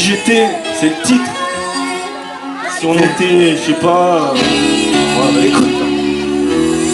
j'étais, c'est le titre. Si on était, je sais pas. Ouais, bah écoute.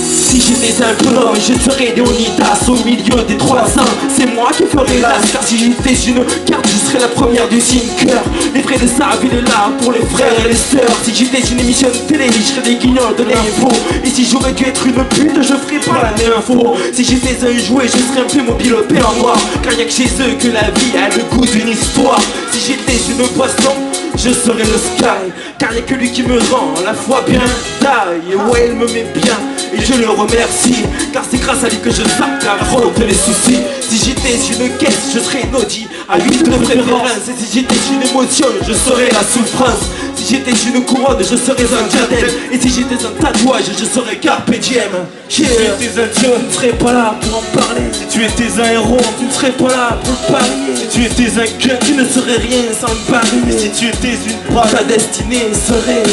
Si j'étais un bonhomme, je serais Léonidas au milieu des 300. C'est moi qui ferais l'as, car si j'étais une carte, je serais la première du sinker. Les vrais de ça, ville est là pour les frères et les sœurs. Si j'étais une émission de télé, je serais des guignols de l'info. Et si j'aurais dû être une pute, je ferais pas la même info. Si j'étais un jouet, je serais un Playmobil paix en noir. Car y'a que chez eux que la vie a le goût d'une histoire. Si j'étais une poisson, je serais le sky. Car y'a que lui qui me rend la foi bien taille. Et ouais, il me met bien et je le remercie, car c'est grâce à lui que je zappe la fraude les soucis. Si j'étais une caisse, je serais une Audi à 8 de préférence. Et si j'étais une émotion, je serais la souffrance. Si j'étais une couronne, je serais un diadème. Et si j'étais un tatouage, je serais carpe diem. Si tu étais un dieu, tu ne serais pas là pour en parler. si tu étais un héros, Tu ne serais pas là pour le parier. si tu étais un gun, Tu ne serais rien sans le parier. si tu étais une balle, Ta destinée serait,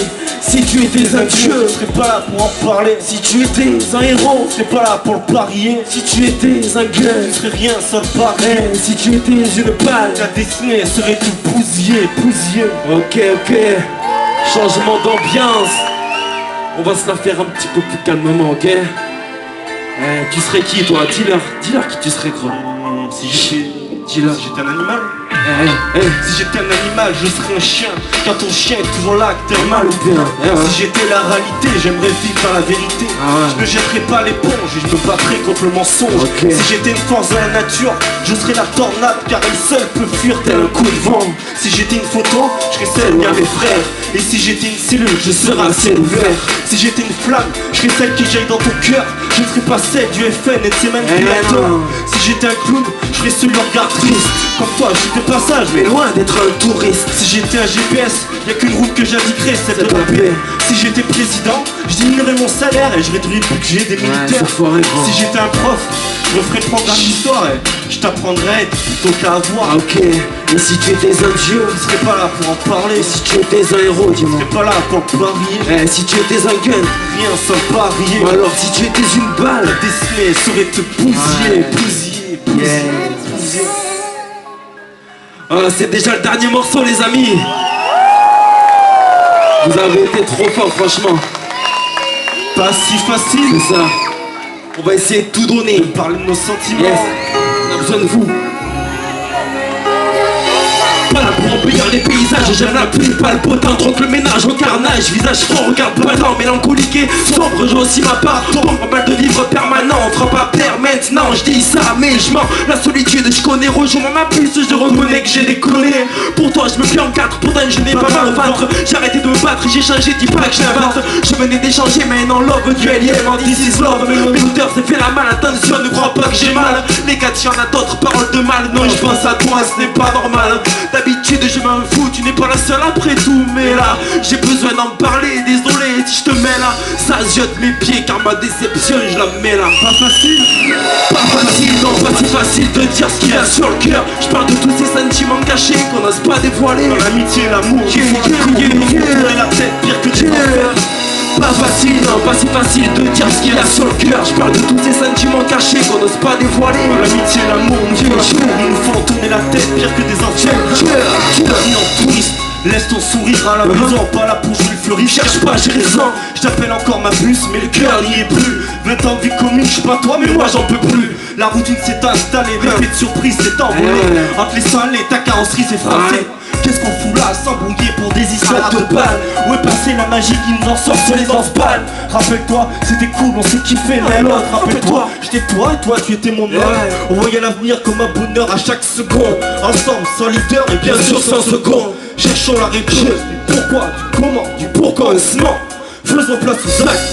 si tu étais un je dieu, serais pas là pour en parler. si tu étais un héros, Je serais pas là pour le parier. si tu étais un Je gun, serais rien sans le parier. si tu étais une balle. Ta destinée serait tout bousillé. Ok, changement d'ambiance. On va se la faire un petit peu plus calmement, ok? Tu serais qui toi? Dis-leur qui tu serais, gros. Si j'étais Dis-leur. un animal, si j'étais un animal, je serais un chien. Car ton chien est toujours là, que t'es mal ou bien. Si j'étais la réalité, j'aimerais vivre dans la vérité. Je ne jetterais pas l'éponge et je me battrais contre le mensonge. Si j'étais une force de la nature, je serais la tornade, car elle seule peut fuir tel un coup de vent. Si j'étais une photo, je serais celle de mes frères. Et si j'étais une cellule, je serais un ciel ouvert. Si j'étais une flamme, je serais celle qui jaillit dans ton cœur. Je ne serais pas celle du FN et de ses manipulateurs. Si j'étais un clown, je serais celui au regard triste. Comme toi, je suis de passage, mais Loin d'être un touriste. si j'étais un GPS, y'a qu'une route que j'indiquerais, celle de la paix. Si j'étais président, je diminuerais mon salaire et je réduirais le budget des militaires. Si j'étais un prof, je me ferais prendre l'histoire et je t'apprendrais plutôt qu'à avoir. Ok, et si tu étais un dieu, Je serais pas là pour en parler, et si tu étais un héros, je dis-moi. serais pas là pour le parier. Si tu étais un gun, Rien sans parier. ou alors si tu étais une balle. La destinée serait te bousiller, bousiller. C'est déjà le dernier morceau, les amis. Vous avez été trop forts, franchement. Pas si facile. C'est ça. On va essayer de tout donner. Parler de nos sentiments. Yes. On a besoin de vous. Pas là pour embellir les paysages, j'aime la pluie, pas le potin, troque le ménage au carnage, visage fort, regarde badant, mélancolique et sombre, j'ai aussi ma part, tombe en balle de vivre permanent, frappe à terre maintenant, je dis ça, mais je mens, la solitude, je connais, rejoins ma puce, je reconnais que j'ai déconné, pour toi je me plie en quatre, pourtant je n'ai pas mal au ventre, j'ai arrêté de me battre, j'ai changé, dis pas que j'invente, je venais d'échanger, mais non love, du LM, en this is love, mes auteurs c'est fait la mal, attention, ne crois pas que j'ai mal, les gars, y'en a d'autres, paroles de mal, non, je pense à toi, ce n'est pas normal, d'habitude je m'en fous, tu n'es pas la seule après tout. Mais là, j'ai besoin d'en parler, désolé si je te mets là. Ça jette mes pieds car ma déception je la mets là. Pas facile, non pas si facile de dire ce qu'il y a sur le cœur. Je parle de tous ces sentiments cachés qu'on n'ose pas dévoiler. Dans l'amitié et l'amour, il faut la tête pire que tu Pas facile, non pas si facile de dire ce qu'il y a sur le cœur. Je parle de tous ces sentiments cachés qu'on n'ose pas dévoiler. Dans l'amitié et l'amour, ils nous font tourner la tête pire que des enfants. Non, touriste, laisse ton sourire à la maison, pas là pour jouer le fleuriste. Cherche pas, j'ai raison. Je t'appelle encore ma puce, mais le cœur n'y est plus. 20 ans de vie commune, je suis pas toi, mais moi j'en peux plus. La routine s'est installée, l'effet de surprise s'est envolé. Entre les salés, ta carrosserie s'est froissée. Qu'est-ce qu'on fout là, s'embrouiller pour des histoires de balles? Où est passée la magie qui nous en sort sur les balles? Rappelle-toi, c'était cool, on s'est kiffé l'un l'autre. Rappelle-toi, j'étais toi et toi tu étais mon homme. On voyait l'avenir comme un bonheur à chaque seconde. Ensemble, solidaires et bien sûr sans second. Cherchons la réponse du pourquoi, du comment, du pourquoi non. Faisons place aux actes.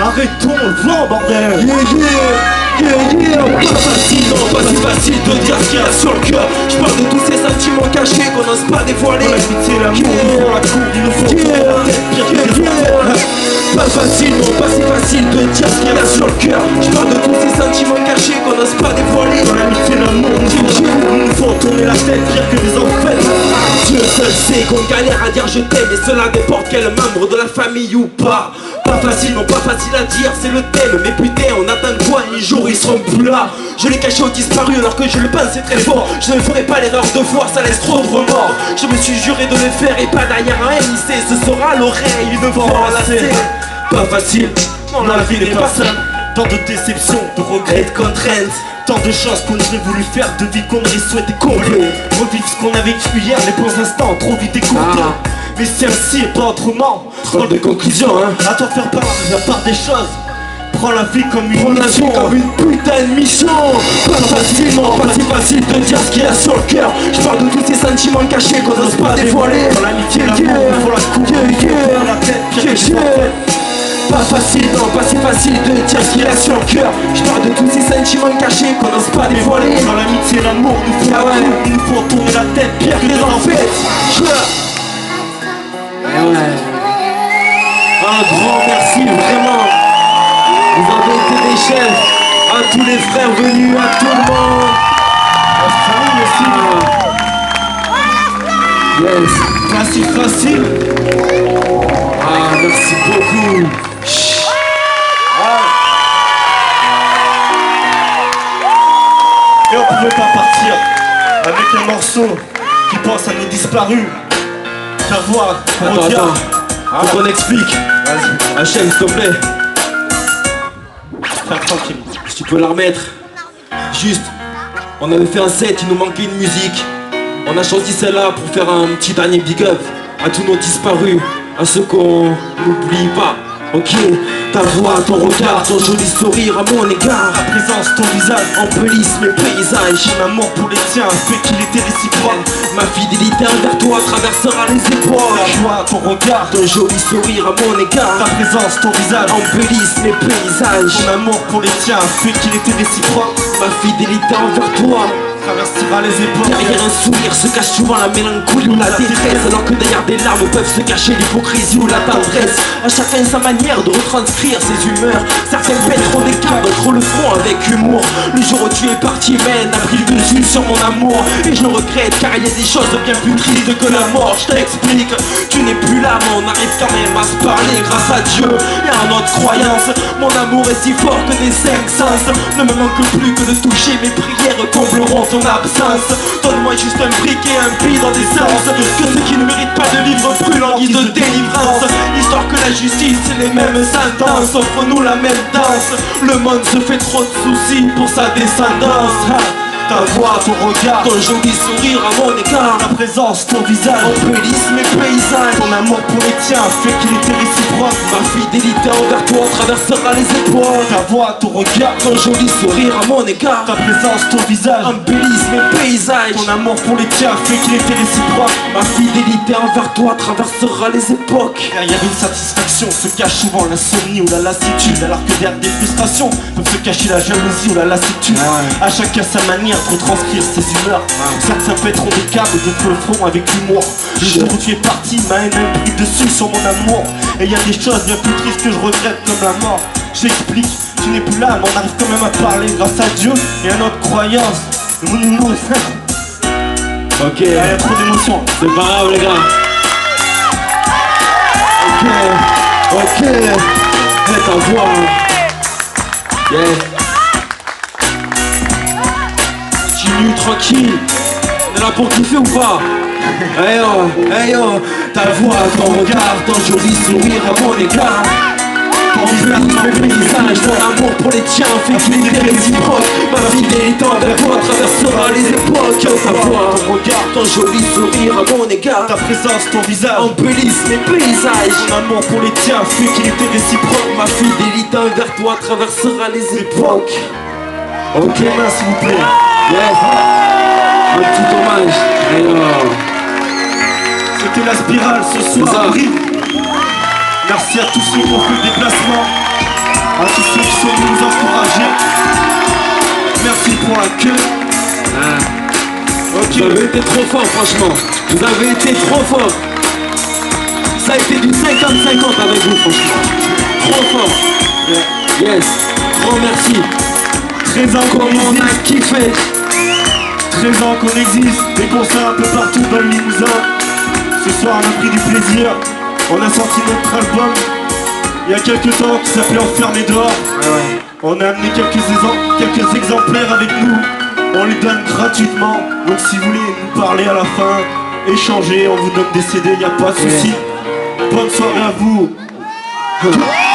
Arrêtons le vent, bordel. Pas facile, non pas si facile de dire ce qu'il y a sur le cœur. Je parle de tous ces sentiments cachés qu'on n'ose pas dévoiler. L'amitié, l'amour, ils font la cour, ils nous font la tête pire que des enfants. Pas facile, non pas si facile de dire ce qu'il y a sur le cœur. Je parle de tous ces sentiments cachés qu'on n'ose pas dévoiler. Dans l'amitié, l'amour, ils nous font tourner la tête pire que des enfants. Dieu seul sait qu'on galère à dire je t'aime, et cela n'importe quel membre de la famille ou pas. Pas facile, non pas facile à dire, c'est le thème. Mais putain, on attend quoi, un jour ils seront plus là. Je l'ai caché au disparu alors que je le pensais très fort. Je ne ferai pas l'erreur de voir, ça laisse trop de remords. Je me suis juré de le faire et pas derrière un MIC. Ce sera l'oreille une fois enlacée. Pas facile, non la vie n'est pas simple. Tant de déceptions, de regrets, Et de contraintes. tant de choses qu'on aurait voulu faire, de vie qu'on aurait souhaité combler. Revivre ce qu'on a vécu hier, les bons instants trop vite écourtés. Mais c'est ainsi et pas autrement. Drôle de conclusion, hein. À toi faire part des choses. Prends la vie comme une Prends la vie mission. comme une putain de mission. Pas facilement, pas si facile de dire ce qu'il y a sur le cœur. Je parle de tous ces sentiments cachés qu'on n'ose pas dévoiler. Dans l'amitié, l'amour, il faut la coupe. Dans la tête, pire que les tempêtes. Pas facile, non, pas si facile de dire ce qu'il y a sur le cœur. Je parle de tous ces sentiments cachés qu'on n'ose pas dévoiler. Dans l'amitié, l'amour, il nous faut la coupe. Il nous faut tourner la tête, pire que les tempêtes. Un grand merci, vraiment. Vous avez été des chefs. À tous les frères venus, à tout le monde. Yes. Facile. Ah, merci beaucoup. Et on pouvait pas partir avec un morceau qui pense à nos disparus. Ta voix, ton regard. Attends. Faut qu'on explique. Vas-y, HM, s'il te plaît. faire tranquille. Si tu peux la remettre. Juste, on avait fait un set, il nous manquait une musique. On a choisi celle-là pour faire un petit dernier big up à tous nos disparus, à ceux qu'on n'oublie pas. Ok, ta voix, ton regard, ton joli sourire à mon égard. Ta présence, ton visage, Embellisse mes paysages. mon amour pour les tiens fait qu'il était réciproque. Ma fidélité envers toi traversera les Ta époques. voix, ton regard, Ton joli sourire à mon ta égard. présence, ton visage, Embellisse mes paysages. mon amour pour les tiens fait qu'il était réciproque. Ma fidélité envers toi Traversera les époques. derrière un sourire se cache souvent la mélancolie ou la détresse. Alors que derrière des larmes peuvent se cacher l'hypocrisie ou la tendresse. À chacun sa manière de retranscrire ses humeurs. Certains pètent trop des câbles, trop le front avec humour. Le jour où tu es parti, mène a pris le dessus sur mon amour. Et je le regrette car il y a des choses bien plus tristes que la mort. Je t'explique, tu n'es plus là mais on arrive quand même à se parler grâce à Dieu et à notre croyance. Mon amour est si fort que des cinq sens ne me manque plus que de toucher. Mes prières combleront ton absence. Donne-moi juste un briquet, un pli dans des sens. Que ceux qui ne méritent pas de livre brûle en guise de délivrance. Histoire que la justice et les mêmes sentences offrent-nous la même danse. Le monde se fait trop de soucis pour sa descendance. Ta voix, ton regard, Ton joli sourire à mon égard. ta présence, ton visage, Embellisse mes paysages. ton amour pour les tiens fait qu'il était réciproque. Ma fidélité envers toi traversera les époques. Ta voix, ton regard, Ton joli sourire à mon égard. ta présence, ton visage, Embellisse mes paysages. ton amour pour les tiens fait qu'il était réciproque. Ma fidélité envers toi traversera les époques. Derrière une satisfaction se cache souvent l'insomnie ou la lassitude. Alors que derrière des frustrations peuvent se cacher la jalousie ou la lassitude. À chacun sa manière de retranscrire ses humeurs. Certains pèteront des câbles, d'autres le feront avec humour. Le jour où tu es parti, ma haine a pris dessus sur mon amour. Et y a des choses bien plus tristes que je regrette comme la mort. J'explique, tu n'es plus là mais on arrive quand même à parler grâce à Dieu et à notre croyance. Ok, Il y a trop d'émotions. c'est pas grave les gars. Ok. Fais ta voix. Yeah. Continue tranquille. On est là pour kiffer ou pas? Hey yo, ta voix, ton regard, ton joli sourire à mon égard. Embellisse mes paysages, ton amour pour les tiens fait qu'il était réciproque. Ma fidélité envers toi traversera les époques. Ta voix, ton regard, ton joli sourire à mon égard. Ta présence, ton visage, Embellisse mes paysages. ton amour pour les tiens fait qu'il était réciproque. Ma fidélité envers toi traversera les époques. Ok, Main s'il vous plaît. yes. Un petit hommage. Hey, yo. C'était la spirale ce C'est ça. soir. Brive. Merci à tous ceux qui ont fait le déplacement, à tous ceux qui sont venus nous encourager. Merci pour l'accueil. Vous avez été trop fort, franchement. Vous avez été trop fort. Ça a été du 50-50 avec vous, franchement. Trop fort. Yes. Grand merci. 13 ans qu'on Comment on a existe, kiffé. 13 ans qu'on existe, des concerts un peu partout dans le Limousin. soir on a pris du plaisir. On a sorti notre album il y a quelques temps qui s'appelait Enfermé dehors. On a amené quelques exemplaires avec nous. On les donne gratuitement. Donc si vous voulez nous parler à la fin, échanger, on vous donne des CD, y a pas de souci. Bonne soirée à vous. Hip hop!